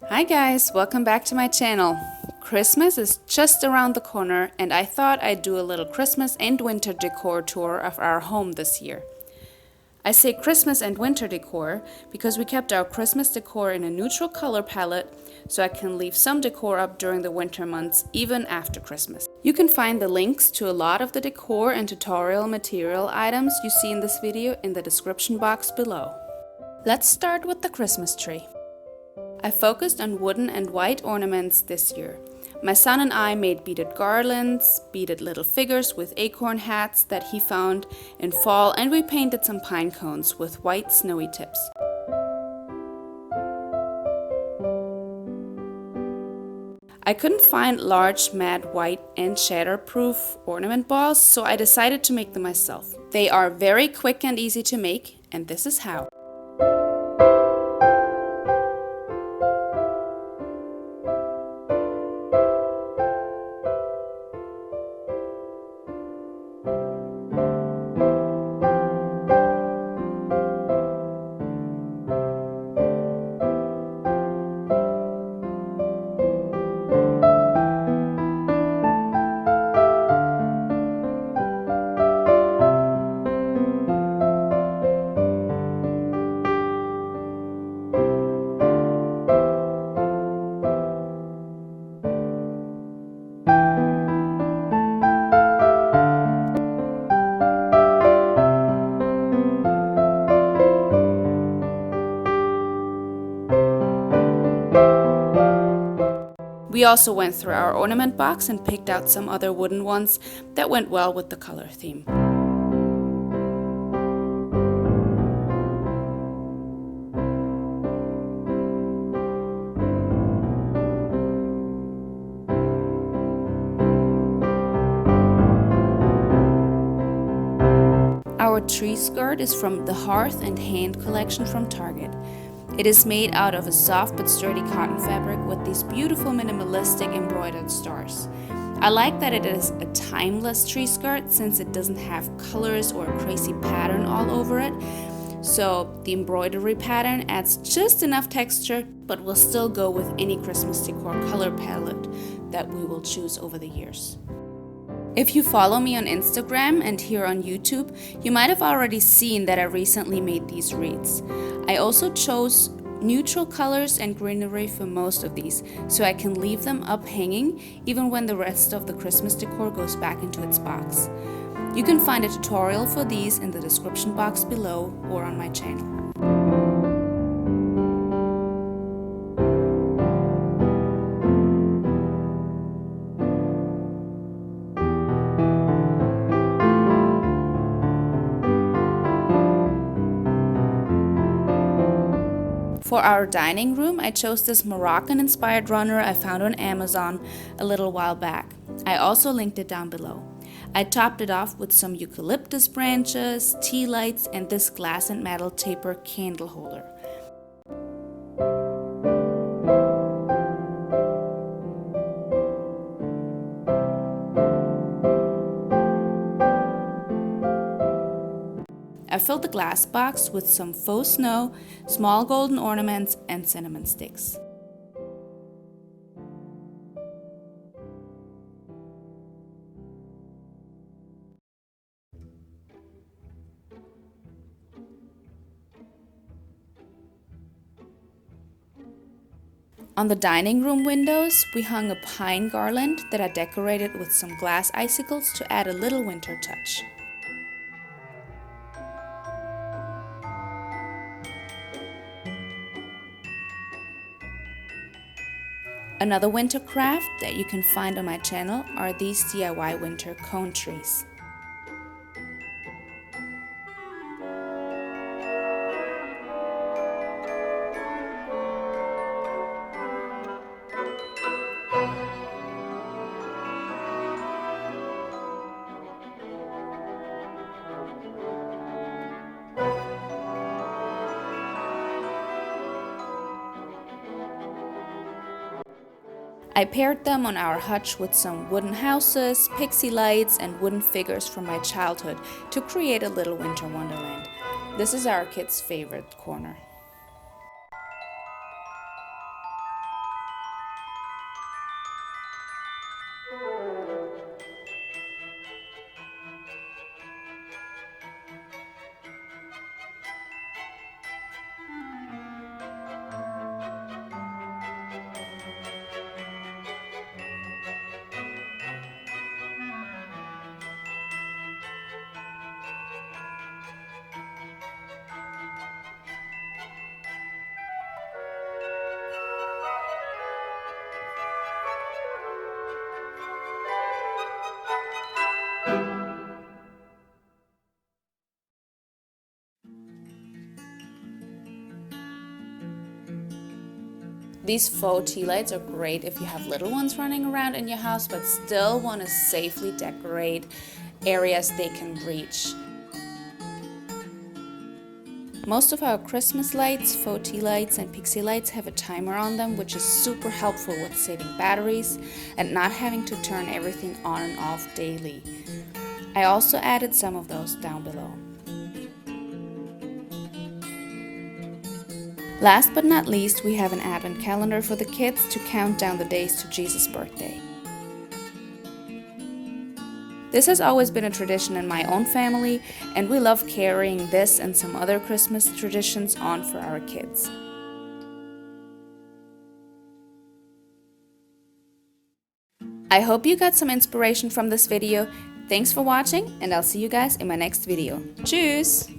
Hi guys, welcome back to my channel. Christmas is just around the corner and I thought I'd do a little Christmas and winter decor tour of our home this year. I say Christmas and winter decor because we kept our Christmas decor in a neutral color palette so I can leave some decor up during the winter months even after Christmas. You can find the links to a lot of the decor and tutorial material items you see in this video in the description box below. Let's start with the Christmas tree. I focused on wooden and white ornaments this year. My son and I made beaded garlands, beaded little figures with acorn hats that he found in fall, and we painted some pine cones with white snowy tips. I couldn't find large matte white and shatterproof ornament balls, so I decided to make them myself. They are very quick and easy to make, and this is how. We also went through our ornament box and picked out some other wooden ones that went well with the color theme. Our tree skirt is from the Hearth and Hand collection from Target. It is made out of a soft but sturdy cotton fabric with these beautiful minimalistic embroidered stars. I like that it is a timeless tree skirt since it doesn't have colors or a crazy pattern all over it. So the embroidery pattern adds just enough texture but will still go with any Christmas decor color palette that we will choose over the years. If you follow me on Instagram and here on YouTube, you might have already seen that I recently made these wreaths. I also chose neutral colors and greenery for most of these, so I can leave them up hanging even when the rest of the Christmas decor goes back into its box. You can find a tutorial for these in the description box below or on my channel. For our dining room, I chose this Moroccan-inspired runner I found on Amazon a little while back. I also linked it down below. I topped it off with some eucalyptus branches, tea lights, and this glass and metal taper candle holder. I filled the glass box with some faux snow, small golden ornaments, and cinnamon sticks. On the dining room windows, we hung a pine garland that I decorated with some glass icicles to add a little winter touch. Another winter craft that you can find on my channel are these DIY winter cone trees. I paired them on our hutch with some wooden houses, pixie lights, and wooden figures from my childhood to create a little winter wonderland. This is our kids' favorite corner. These faux tea lights are great if you have little ones running around in your house but still want to safely decorate areas they can reach. Most of our Christmas lights, faux tea lights and pixie lights have a timer on them, which is super helpful with saving batteries and not having to turn everything on and off daily. I also added some of those down below. Last but not least, we have an advent calendar for the kids to count down the days to Jesus' birthday. This has always been a tradition in my own family, and we love carrying this and some other Christmas traditions on for our kids. I hope you got some inspiration from this video. Thanks for watching, and I'll see you guys in my next video. Tschüss!